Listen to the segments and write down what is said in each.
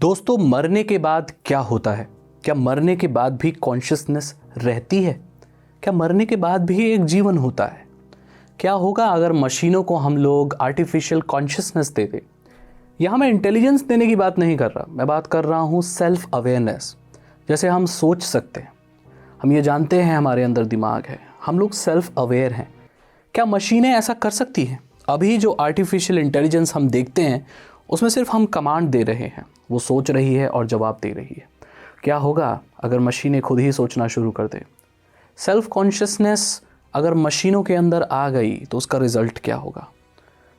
दोस्तों, मरने के बाद क्या होता है? क्या मरने के बाद भी कॉन्शियसनेस रहती है? क्या मरने के बाद भी एक जीवन होता है? क्या होगा अगर मशीनों को हम लोग आर्टिफिशियल कॉन्शियसनेस दे दें? यहाँ मैं इंटेलिजेंस देने की बात नहीं कर रहा, मैं बात कर रहा हूँ सेल्फ अवेयरनेस। जैसे हम सोच सकते हैं, हम ये जानते हैं हमारे अंदर दिमाग है, हम लोग सेल्फ अवेयर हैं। क्या मशीनें ऐसा कर सकती हैं? अभी जो आर्टिफिशियल इंटेलिजेंस हम देखते हैं उसमें सिर्फ हम कमांड दे रहे हैं, वो सोच रही है और जवाब दे रही है। क्या होगा अगर मशीनें खुद ही सोचना शुरू कर दें? सेल्फ कॉन्शियसनेस अगर मशीनों के अंदर आ गई तो उसका रिजल्ट क्या होगा?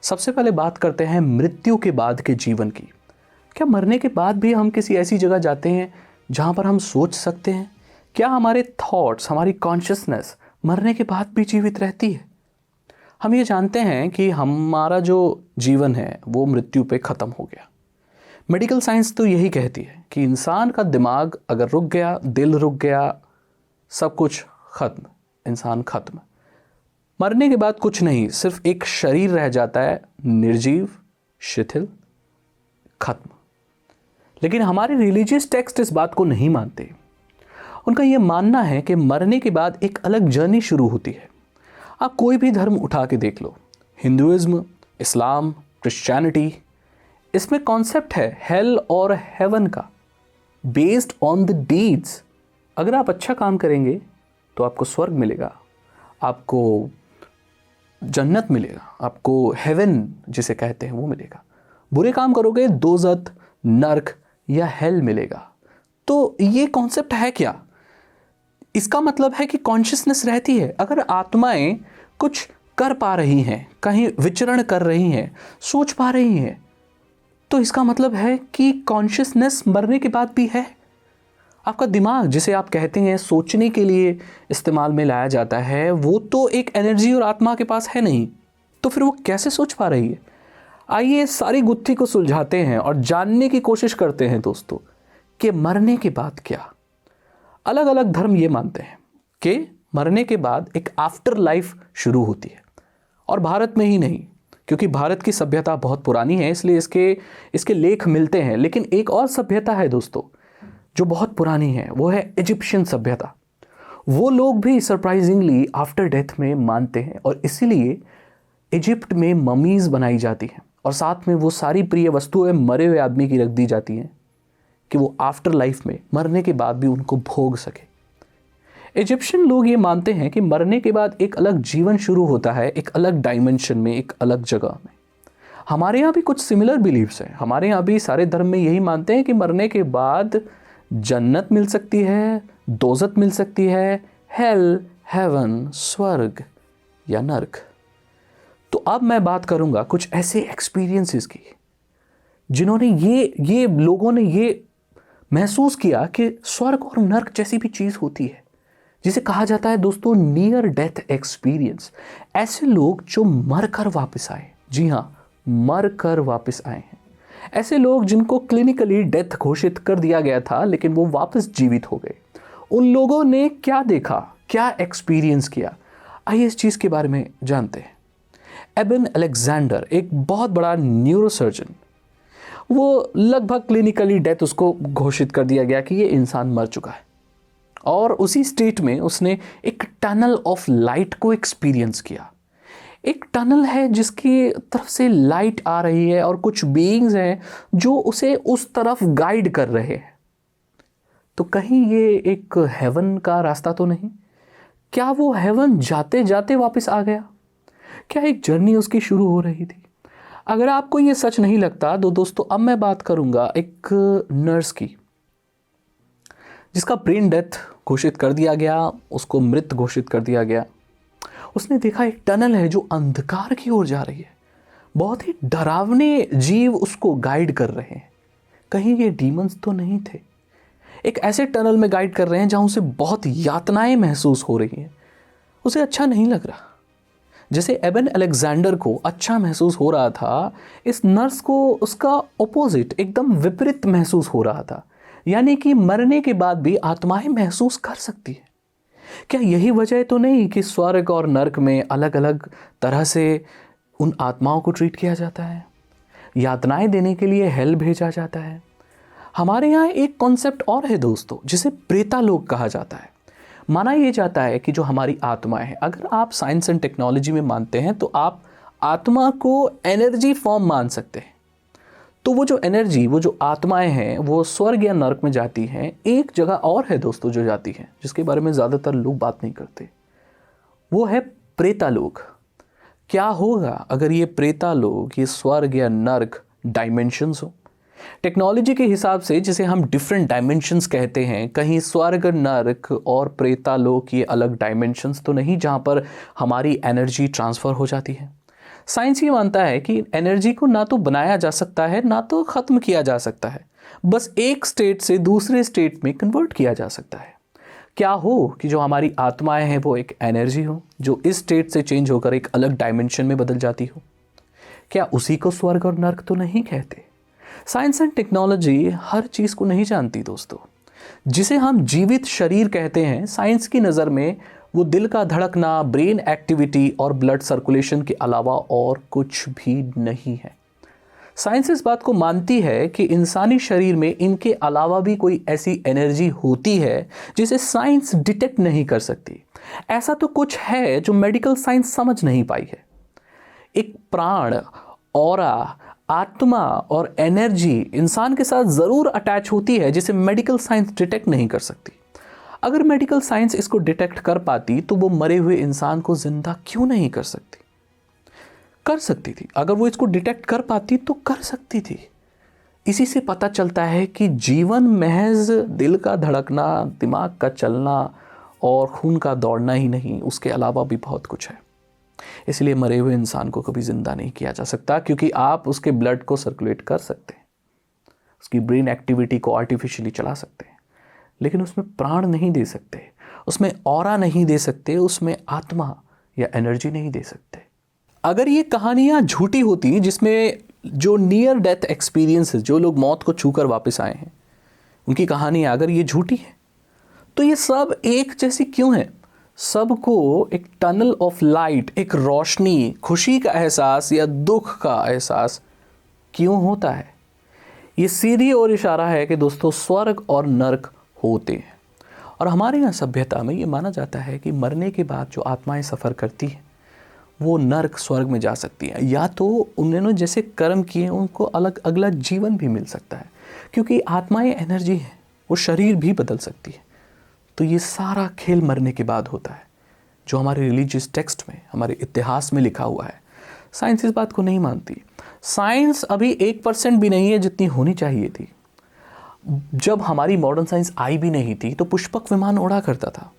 सबसे पहले बात करते हैं मृत्यु के बाद के जीवन की। क्या मरने के बाद भी हम किसी ऐसी जगह जाते हैं जहाँ पर हम सोच सकते हैं? क्या हमारे थॉट्स, हमारी कॉन्शियसनेस मरने के बाद भी जीवित रहती है? हम ये जानते हैं कि हमारा जो जीवन है वो मृत्यु पे ख़त्म हो गया। मेडिकल साइंस तो यही कहती है कि इंसान का दिमाग अगर रुक गया, दिल रुक गया, सब कुछ ख़त्म, इंसान ख़त्म। मरने के बाद कुछ नहीं, सिर्फ एक शरीर रह जाता है, निर्जीव, शिथिल, ख़त्म। लेकिन हमारे रिलीजियस टेक्स्ट इस बात को नहीं मानते। उनका ये मानना है कि मरने के बाद एक अलग जर्नी शुरू होती है। आप कोई भी धर्म उठा के देख लो, हिंदुइज्म, इस्लाम, क्रिश्चियनिटी, इसमें कॉन्सेप्ट है हेल और हेवन का, बेस्ड ऑन द डीड्स। अगर आप अच्छा काम करेंगे तो आपको स्वर्ग मिलेगा, आपको जन्नत मिलेगा, आपको हेवन जिसे कहते हैं वो मिलेगा। बुरे काम करोगे दोज़ख, नर्क या हेल मिलेगा। तो ये कॉन्सेप्ट है क्या? इसका मतलब है कि कॉन्शियसनेस रहती है। अगर आत्माएं कुछ कर पा रही हैं, कहीं विचरण कर रही हैं, सोच पा रही हैं, तो इसका मतलब है कि कॉन्शियसनेस मरने के बाद भी है। आपका दिमाग, जिसे आप कहते हैं सोचने के लिए इस्तेमाल में लाया जाता है, वो तो एक एनर्जी और आत्मा के पास है नहीं, तो फिर वो कैसे सोच पा रही है? आइए सारी गुत्थी को सुलझाते हैं और जानने की कोशिश करते हैं दोस्तों कि मरने के बाद क्या। अलग अलग धर्म ये मानते हैं कि मरने के बाद एक आफ्टर लाइफ शुरू होती है। और भारत में ही नहीं, क्योंकि भारत की सभ्यता बहुत पुरानी है, इसलिए इसके लेख मिलते हैं। लेकिन एक और सभ्यता है दोस्तों जो बहुत पुरानी है, वो है इजिप्शियन सभ्यता। वो लोग भी सरप्राइजिंगली आफ्टर डेथ में मानते हैं, और इसीलिए इजिप्ट में ममीज बनाई जाती हैं और साथ में वो सारी प्रिय वस्तुएं मरे हुए आदमी की रख दी जाती हैं कि वो आफ्टर लाइफ में, मरने के बाद भी उनको भोग सके। इजिप्शियन लोग ये मानते हैं कि मरने के बाद एक अलग जीवन शुरू होता है, एक अलग डायमेंशन में, एक अलग जगह में। हमारे यहाँ भी कुछ सिमिलर बिलीव्स हैं। हमारे यहाँ भी सारे धर्म में यही मानते हैं कि मरने के बाद जन्नत मिल सकती है, दोज़ख मिल सकती है, हेल, हेवन, स्वर्ग या नर्क। तो अब मैं बात करूँगा कुछ ऐसे एक्सपीरियंसेस की जिन्होंने ये लोगों ने ये महसूस किया कि स्वर्ग और नर्क जैसी भी चीज़ होती है, जिसे कहा जाता है दोस्तों नियर डेथ एक्सपीरियंस। ऐसे लोग जो मर कर वापस आए, जी हाँ, मर कर वापस आए हैं। ऐसे लोग जिनको क्लिनिकली डेथ घोषित कर दिया गया था लेकिन वो वापस जीवित हो गए। उन लोगों ने क्या देखा, क्या एक्सपीरियंस किया, आइए इस चीज़ के बारे में जानते हैं। एबन अलेक्जेंडर एक बहुत बड़ा न्यूरोसर्जन, वो लगभग क्लिनिकली डेथ उसको घोषित कर दिया गया कि ये इंसान मर चुका है, और उसी स्टेट में उसने एक टनल ऑफ लाइट को एक्सपीरियंस किया। एक टनल है जिसकी तरफ से लाइट आ रही है और कुछ बीइंग्स हैं जो उसे उस तरफ गाइड कर रहे हैं। तो कहीं ये एक हेवन का रास्ता तो नहीं? क्या वो हेवन जाते जाते वापस आ गया? क्या एक जर्नी उसकी शुरू हो रही थी? अगर आपको ये सच नहीं लगता तो दोस्तों अब मैं बात करूंगा एक नर्स की, जिसका ब्रेन डेथ घोषित कर दिया गया, उसको मृत घोषित कर दिया गया। उसने देखा एक टनल है जो अंधकार की ओर जा रही है, बहुत ही डरावने जीव उसको गाइड कर रहे हैं। कहीं ये डीमंस तो नहीं थे? एक ऐसे टनल में गाइड कर रहे हैं जहां उसे बहुत यातनाएं महसूस हो रही हैं। उसे अच्छा नहीं लग रहा। जैसे एबन अलेक्जेंडर को अच्छा महसूस हो रहा था, इस नर्स को उसका ऑपोजिट, एकदम विपरीत महसूस हो रहा था। यानी कि मरने के बाद भी आत्माएं महसूस कर सकती है। क्या यही वजह तो नहीं कि स्वर्ग और नर्क में अलग अलग तरह से उन आत्माओं को ट्रीट किया जाता है, यातनाएं देने के लिए हेल भेजा जाता है? हमारे यहाँ एक कॉन्सेप्ट और है दोस्तों, जिसे प्रेतालोक कहा जाता है। माना यह जाता है कि जो हमारी आत्मा है, अगर आप साइंस एंड टेक्नोलॉजी में मानते हैं तो आप आत्मा को एनर्जी फॉर्म मान सकते हैं। तो वो जो एनर्जी, वो जो आत्माएं हैं, वो स्वर्ग या नरक में जाती हैं। एक जगह और है दोस्तों जो जाती है, जिसके बारे में ज़्यादातर लोग बात नहीं करते, वो है प्रेतालोक। क्या होगा अगर ये प्रेतालोक, ये स्वर्ग या नरक डायमेंशंस हो? टेक्नोलॉजी के हिसाब से जिसे हम डिफरेंट डायमेंशंस कहते हैं, कहीं स्वर्ग, नरक और प्रेतालोक ये अलग डायमेंशंस तो नहीं जहाँ पर हमारी एनर्जी ट्रांसफ़र हो जाती है। साइंस ये मानता है कि एनर्जी को ना तो बनाया जा सकता है ना तो ख़त्म किया जा सकता है, बस एक स्टेट से दूसरे स्टेट में कन्वर्ट किया जा सकता है। क्या हो कि जो हमारी आत्माएं हैं वो एक एनर्जी हो जो इस स्टेट से चेंज होकर एक अलग डायमेंशन में बदल जाती हो। क्या उसी को स्वर्ग और नर्क तो नहीं कहते? साइंस एंड टेक्नोलॉजी हर चीज़ को नहीं जानती दोस्तों। जिसे हम जीवित शरीर कहते हैं, साइंस की नज़र में वो दिल का धड़कना, ब्रेन एक्टिविटी और ब्लड सर्कुलेशन के अलावा और कुछ भी नहीं है। साइंस इस बात को मानती है कि इंसानी शरीर में इनके अलावा भी कोई ऐसी एनर्जी होती है जिसे साइंस डिटेक्ट नहीं कर सकती। ऐसा तो कुछ है जो मेडिकल साइंस समझ नहीं पाई है। एक प्राण, ऑरा, आत्मा और एनर्जी इंसान के साथ ज़रूर अटैच होती है जिसे मेडिकल साइंस डिटेक्ट नहीं कर सकती। अगर मेडिकल साइंस इसको डिटेक्ट कर पाती तो वो मरे हुए इंसान को ज़िंदा क्यों नहीं कर सकती? कर सकती थी। अगर वो इसको डिटेक्ट कर पाती तो कर सकती थी। इसी से पता चलता है कि जीवन महज दिल का धड़कना, दिमाग का चलना और खून का दौड़ना ही नहीं, उसके अलावा भी बहुत कुछ है। इसलिए मरे हुए इंसान को कभी ज़िंदा नहीं किया जा सकता, क्योंकि आप उसके ब्लड को सर्कुलेट कर सकते हैं, उसकी ब्रेन एक्टिविटी को आर्टिफिशियली चला सकते हैं, लेकिन उसमें प्राण नहीं दे सकते, उसमें ऑरा नहीं दे सकते, उसमें आत्मा या एनर्जी नहीं दे सकते। अगर ये कहानियाँ झूठी होती, जिसमें जो नियर डेथ एक्सपीरियंसेस, जो लोग मौत को छूकर वापस आए हैं, उनकी कहानियाँ अगर ये झूठी है तो ये सब एक जैसी क्यों है? सबको एक टनल ऑफ लाइट, एक रोशनी, खुशी का एहसास या दुख का एहसास क्यों होता है? ये सीधी और इशारा है कि दोस्तों स्वर्ग और नरक होते हैं। और हमारे यहाँ सभ्यता में ये माना जाता है कि मरने के बाद जो आत्माएं सफ़र करती हैं वो नरक स्वर्ग में जा सकती हैं, या तो उन्होंने जैसे कर्म किए उनको अलग अगला जीवन भी मिल सकता है, क्योंकि आत्माएं एनर्जी हैं, वो शरीर भी बदल सकती है। तो ये सारा खेल मरने के बाद होता है, जो हमारे रिलीजियस टेक्स्ट में, हमारे इतिहास में लिखा हुआ है। साइंस इस बात को नहीं मानती। साइंस अभी 1% भी नहीं है जितनी होनी चाहिए थी। जब हमारी मॉडर्न साइंस आई भी नहीं थी तो पुष्पक विमान उड़ा करता था,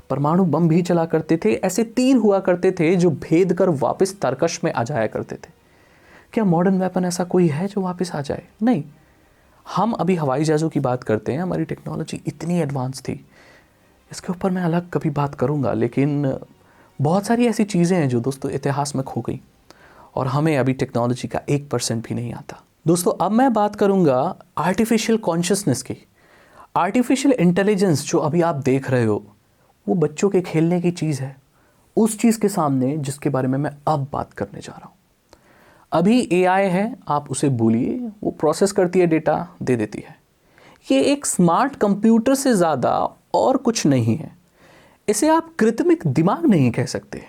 परमाणु बम भी चला करते थे, ऐसे तीर हुआ करते थे जो भेद कर वापस तर्कश में आ जाया करते थे। क्या मॉडर्न वेपन ऐसा कोई है जो वापस आ जाए? नहीं। हम अभी हवाई जहाज़ों की बात करते हैं, हमारी टेक्नोलॉजी इतनी एडवांस थी, इसके ऊपर मैं अलग कभी बात करूंगा। लेकिन बहुत सारी ऐसी चीज़ें हैं जो दोस्तों इतिहास में खो गई और हमें अभी टेक्नोलॉजी का 1% भी नहीं आता। दोस्तों अब मैं बात करूंगा आर्टिफिशियल कॉन्शियसनेस की। आर्टिफिशियल इंटेलिजेंस जो अभी आप देख रहे हो वो बच्चों के खेलने की चीज़ है, उस चीज़ के सामने जिसके बारे में मैं अब बात करने जा रहा हूँ। अभी AI है, आप उसे बोलिए, वो प्रोसेस करती है, डेटा दे देती है। ये एक स्मार्ट कंप्यूटर से ज़्यादा और कुछ नहीं है। इसे आप कृत्रिम दिमाग नहीं कह सकते,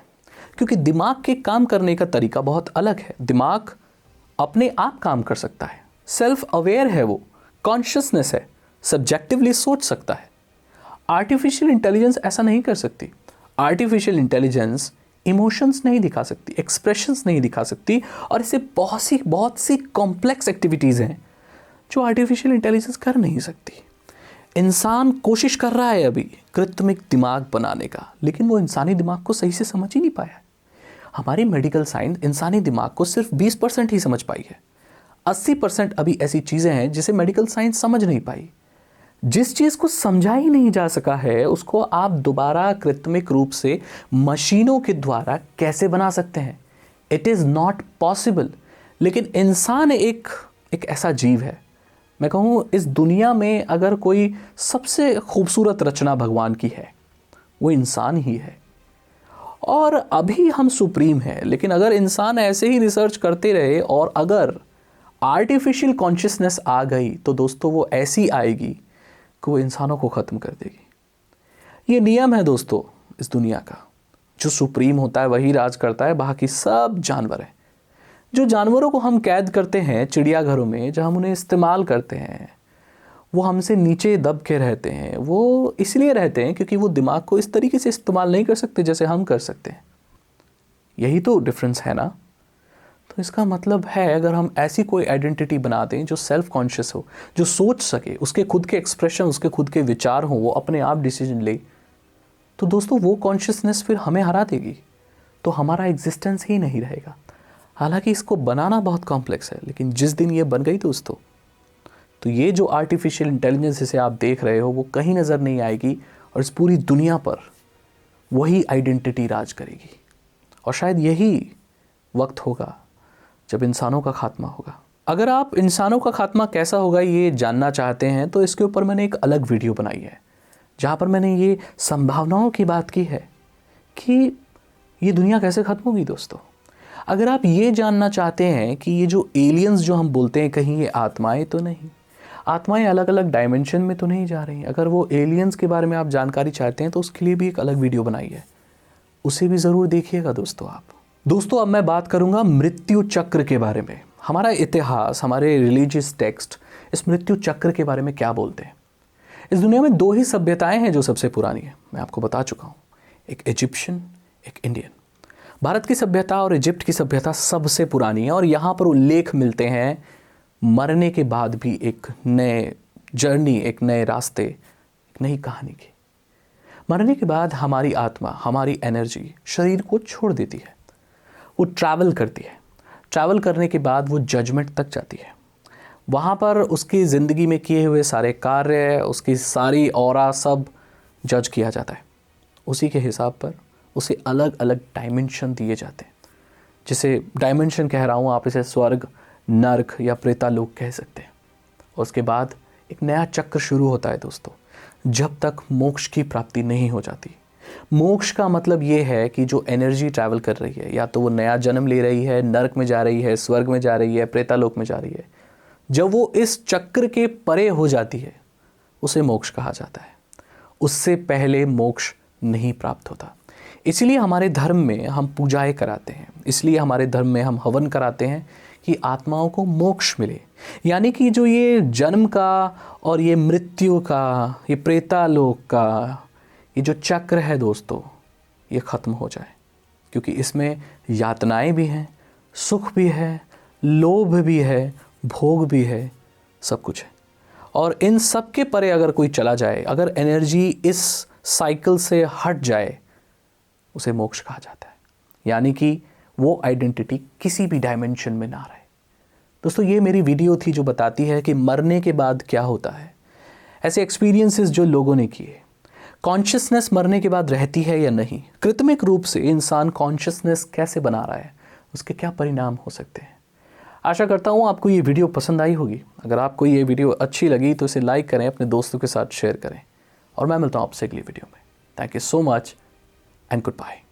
क्योंकि दिमाग के काम करने का तरीका बहुत अलग है। दिमाग अपने आप काम कर सकता है, सेल्फ अवेयर है, वो कॉन्शियसनेस है, सब्जेक्टिवली सोच सकता है। आर्टिफिशियल इंटेलिजेंस ऐसा नहीं कर सकती। आर्टिफिशियल इंटेलिजेंस इमोशंस नहीं दिखा सकती, एक्सप्रेशंस नहीं दिखा सकती, और इससे बहुत सी कॉम्प्लेक्स एक्टिविटीज़ हैं जो आर्टिफिशियल इंटेलिजेंस कर नहीं सकती। इंसान कोशिश कर रहा है अभी कृत्रिम दिमाग बनाने का, लेकिन वो इंसानी दिमाग को सही से समझ ही नहीं पाया। हमारी मेडिकल साइंस इंसानी दिमाग को सिर्फ 20% ही समझ पाई है। 80% अभी ऐसी चीज़ें हैं जिसे मेडिकल साइंस समझ नहीं पाई। जिस चीज़ को समझा ही नहीं जा सका है उसको आप दोबारा कृत्रिम रूप से मशीनों के द्वारा कैसे बना सकते हैं? It is not possible. लेकिन इंसान एक ऐसा जीव है, मैं कहूँ इस दुनिया में अगर कोई सबसे खूबसूरत रचना भगवान की है वो इंसान ही है। और अभी हम सुप्रीम हैं, लेकिन अगर इंसान ऐसे ही रिसर्च करते रहे और अगर आर्टिफिशियल कॉन्शियसनेस आ गई तो दोस्तों वो ऐसी आएगी कि वो इंसानों को ख़त्म कर देगी। ये नियम है दोस्तों इस दुनिया का, जो सुप्रीम होता है वही राज करता है, बाकी सब जानवर हैं। जो जानवरों को हम कैद करते हैं चिड़ियाघरों में, जब हम उन्हें इस्तेमाल करते हैं, वो हमसे नीचे दब के रहते हैं। वो इसलिए रहते हैं क्योंकि वो दिमाग को इस तरीके से इस्तेमाल नहीं कर सकते जैसे हम कर सकते हैं। यही तो डिफरेंस है ना। तो इसका मतलब है अगर हम ऐसी कोई आइडेंटिटी बना दें जो सेल्फ कॉन्शियस हो, जो सोच सके, उसके खुद के एक्सप्रेशन, उसके खुद के विचार हों, वो अपने आप डिसीजन ले, तो दोस्तों वो कॉन्शियसनेस फिर हमें हरा देगी, तो हमारा एग्जिस्टेंस ही नहीं रहेगा। हालांकि इसको बनाना बहुत कॉम्प्लेक्स है, लेकिन जिस दिन ये बन गई दोस्तों, तो ये जो आर्टिफिशियल इंटेलिजेंस जिसे आप देख रहे हो वो कहीं नज़र नहीं आएगी और इस पूरी दुनिया पर वही आइडेंटिटी राज करेगी। और शायद यही वक्त होगा जब इंसानों का खात्मा होगा। अगर आप इंसानों का खात्मा कैसा होगा ये जानना चाहते हैं तो इसके ऊपर मैंने एक अलग वीडियो बनाई है, जहाँ पर मैंने ये संभावनाओं की बात की है कि ये दुनिया कैसे ख़त्म होगी दोस्तों। अगर आप ये जानना चाहते हैं कि ये जो एलियंस जो हम बोलते हैं, कहीं ये आत्माएं तो नहीं, आत्माएं अलग अलग डायमेंशन में तो नहीं जा रही, अगर वो एलियंस के बारे में आप जानकारी चाहते हैं तो उसके लिए भी एक अलग वीडियो बनाई है, उसे भी ज़रूर देखिएगा दोस्तों आप। दोस्तों अब मैं बात करूंगा मृत्यु चक्र के बारे में। हमारा इतिहास, हमारे रिलीजियस टेक्स्ट इस मृत्यु चक्र के बारे में क्या बोलते हैं। इस दुनिया में दो ही सभ्यताएं हैं जो सबसे पुरानी है, मैं आपको बता चुका हूँ, एक इजिप्शियन, एक इंडियन। भारत की सभ्यता और इजिप्ट की सभ्यता सबसे पुरानी है और यहाँ पर उल्लेख मिलते हैं मरने के बाद भी एक नए जर्नी, एक नए रास्ते, एक नई कहानी की। मरने के बाद हमारी आत्मा, हमारी एनर्जी शरीर को छोड़ देती है, वो ट्रैवल करती है। ट्रैवल करने के बाद वो जजमेंट तक जाती है। वहाँ पर उसकी ज़िंदगी में किए हुए सारे कार्य, उसकी सारी ऑरा सब जज किया जाता है। उसी के हिसाब पर उसे अलग अलग डायमेंशन दिए जाते हैं। जिसे डायमेंशन कह रहा हूँ, आप इसे स्वर्ग, नर्क या प्रेतालोक कह सकते हैं। और उसके बाद एक नया चक्र शुरू होता है दोस्तों, जब तक मोक्ष की प्राप्ति नहीं हो जाती। मोक्ष का मतलब ये है कि जो एनर्जी ट्रैवल कर रही है, या तो वो नया जन्म ले रही है, नर्क में जा रही है, स्वर्ग में जा रही है, प्रेतालोक में जा रही है, जब वो इस चक्र के परे हो जाती है उसे मोक्ष कहा जाता है। उससे पहले मोक्ष नहीं प्राप्त होता। इसलिए हमारे धर्म में हम पूजाएं कराते हैं, इसलिए हमारे धर्म में हम हवन कराते हैं कि आत्माओं को मोक्ष मिले। यानी कि जो ये जन्म का और ये मृत्यु का, ये प्रेतालोक का ये जो चक्र है दोस्तों, ये ख़त्म हो जाए, क्योंकि इसमें यातनाएं भी हैं, सुख भी है, लोभ भी है, भोग भी है, सब कुछ है। और इन सब के परे अगर कोई चला जाए, अगर एनर्जी इस साइकिल से हट जाए, उसे मोक्ष कहा जाता है। यानी कि वो आइडेंटिटी किसी भी डायमेंशन में ना रहे। दोस्तों ये मेरी वीडियो थी जो बताती है कि मरने के बाद क्या होता है, ऐसे एक्सपीरियंसेस जो लोगों ने किए। कॉन्शियसनेस मरने के बाद रहती है या नहीं, कृत्रिम रूप से इंसान कॉन्शियसनेस कैसे बना रहा है, उसके क्या परिणाम हो सकते हैं। आशा करता हूँ आपको ये वीडियो पसंद आई होगी। अगर आपको ये वीडियो अच्छी लगी तो इसे लाइक करें, अपने दोस्तों के साथ शेयर करें, और मैं मिलता हूँ आपसे अगली वीडियो में। Thank you so much and good bye.